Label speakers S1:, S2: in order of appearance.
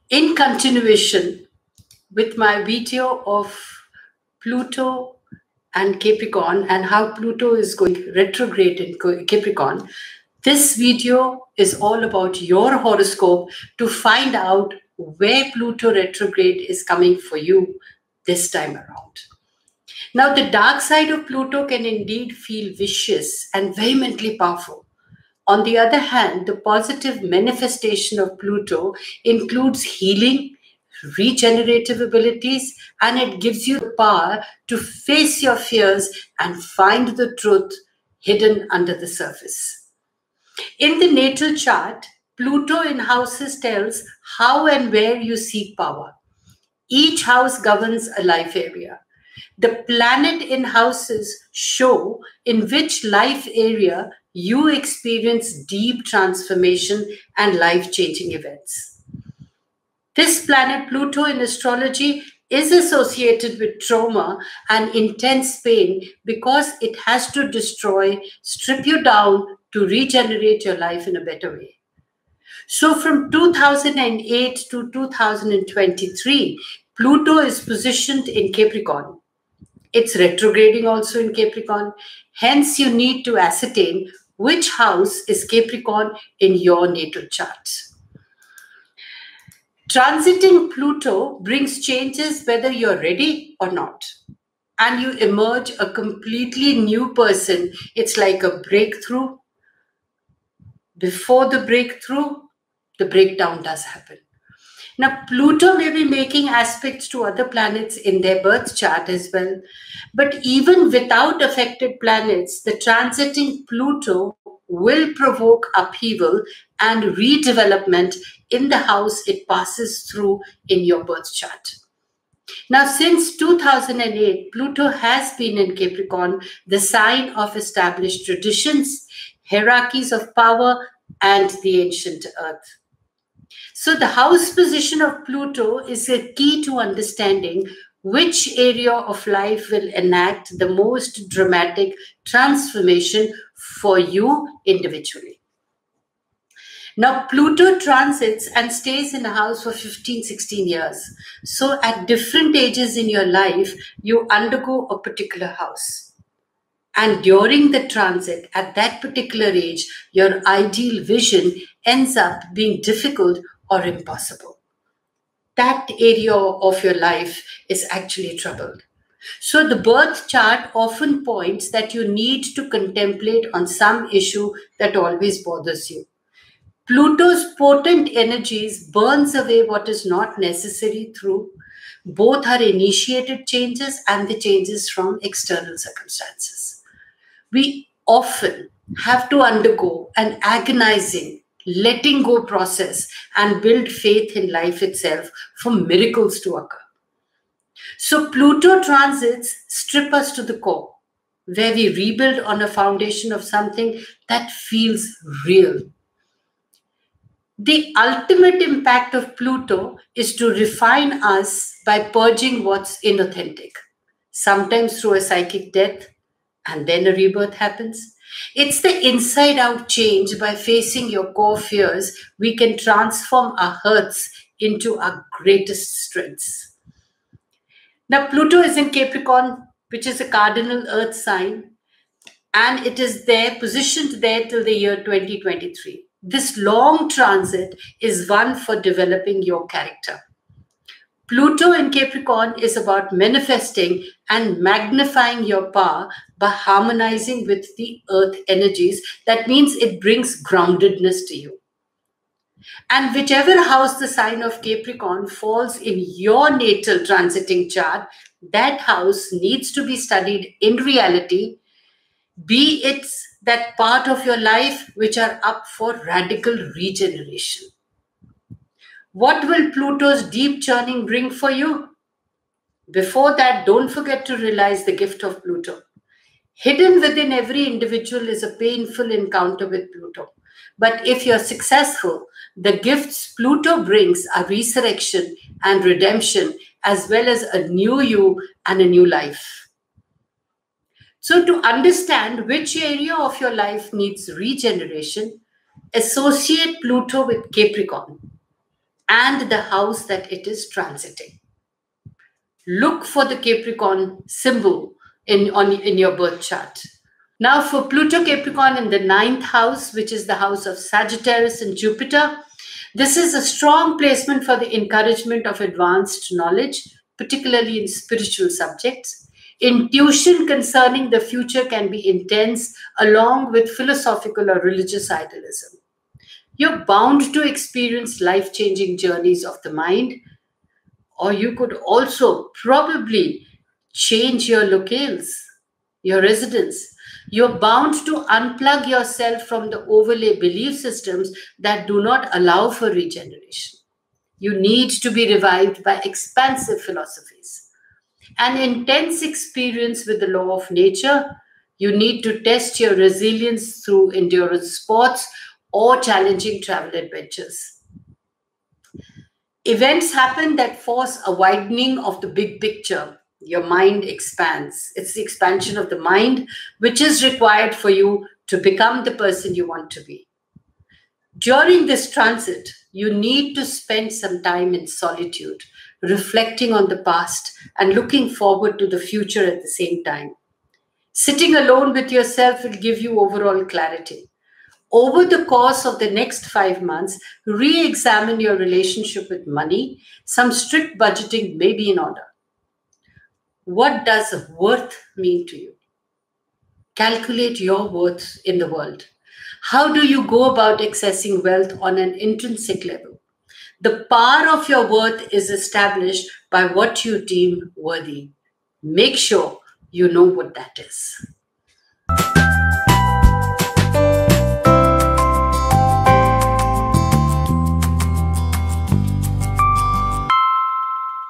S1: In continuation with my video of Pluto and Capricorn and how Pluto is going retrograde in Capricorn, this video is all about your horoscope to find out where Pluto retrograde is coming for you this time around. Now, the dark side of Pluto can indeed feel vicious and vehemently powerful. On the other hand, the positive manifestation of Pluto includes healing, regenerative abilities, and it gives you the power to face your fears and find the truth hidden under the surface. In the natal chart, Pluto in houses tells how and where you seek power. Each house governs a life area. The planet in houses show in which life area you experience deep transformation and life-changing events. This planet Pluto in astrology is associated with trauma and intense pain because it has to destroy, strip you down to regenerate your life in a better way. So from 2008 to 2023, Pluto is positioned in Capricorn. It's retrograding also in Capricorn. Hence, you need to ascertain which house is Capricorn in your natal chart. Transiting Pluto brings changes whether you're ready or not. And you emerge a completely new person. It's like a breakthrough. Before the breakthrough, the breakdown does happen. Now, Pluto may be making aspects to other planets in their birth chart as well. But even without affected planets, the transiting Pluto will provoke upheaval and redevelopment in the house it passes through in your birth chart. Now, since 2008, Pluto has been in Capricorn, the sign of established traditions, hierarchies of power, and the ancient earth. So the house position of Pluto is a key to understanding which area of life will enact the most dramatic transformation for you individually. Now, Pluto transits and stays in a house for 15, 16 years. So at different ages in your life, you undergo a particular house. And during the transit, at that particular age, your ideal vision ends up being difficult or impossible. That area of your life is actually troubled. So the birth chart often points that you need to contemplate on some issue that always bothers you. Pluto's potent energies burns away what is not necessary through both our initiated changes and the changes from external circumstances. We often have to undergo an agonizing letting go process and build faith in life itself for miracles to occur. So Pluto transits strip us to the core, where we rebuild on a foundation of something that feels real. The ultimate impact of Pluto is to refine us by purging what's inauthentic, sometimes through a psychic death, and then a rebirth happens. It's the inside-out change. By facing your core fears, we can transform our hurts into our greatest strengths. Now, Pluto is in Capricorn, which is a cardinal earth sign, and it is there, positioned there till the year 2023. This long transit is one for developing your character. Pluto in Capricorn is about manifesting and magnifying your power by harmonizing with the earth energies. That means it brings groundedness to you. And whichever house the sign of Capricorn falls in your natal transiting chart, that house needs to be studied in reality, be it that part of your life which are up for radical regeneration. What will Pluto's deep churning bring for you? Before that, don't forget to realize the gift of Pluto. Hidden within every individual is a painful encounter with Pluto. But if you're successful, the gifts Pluto brings are resurrection and redemption, as well as a new you and a new life. So to understand which area of your life needs regeneration, associate Pluto with Capricorn. and the house that it is transiting. Look for the Capricorn symbol in your birth chart. Now for Pluto Capricorn in the 9th house, which is the house of Sagittarius and Jupiter, this is a strong placement for the encouragement of advanced knowledge, particularly in spiritual subjects. Intuition concerning the future can be intense, along with philosophical or religious idealism. You're bound to experience life-changing journeys of the mind, or you could also probably change your locales, your residence. You're bound to unplug yourself from the overlay belief systems that do not allow for regeneration. You need to be revived by expansive philosophies. An intense experience with the law of nature. You need to test your resilience through endurance sports or challenging travel adventures. Events happen that force a widening of the big picture. Your mind expands. It's the expansion of the mind which is required for you to become the person you want to be. During this transit, you need to spend some time in solitude, reflecting on the past and looking forward to the future at the same time. Sitting alone with yourself will give you overall clarity. Over the course of the next 5 months, re-examine your relationship with money. Some strict budgeting may be in order. What does worth mean to you? Calculate your worth in the world. How do you go about accessing wealth on an intrinsic level? The power of your worth is established by what you deem worthy. Make sure you know what that is.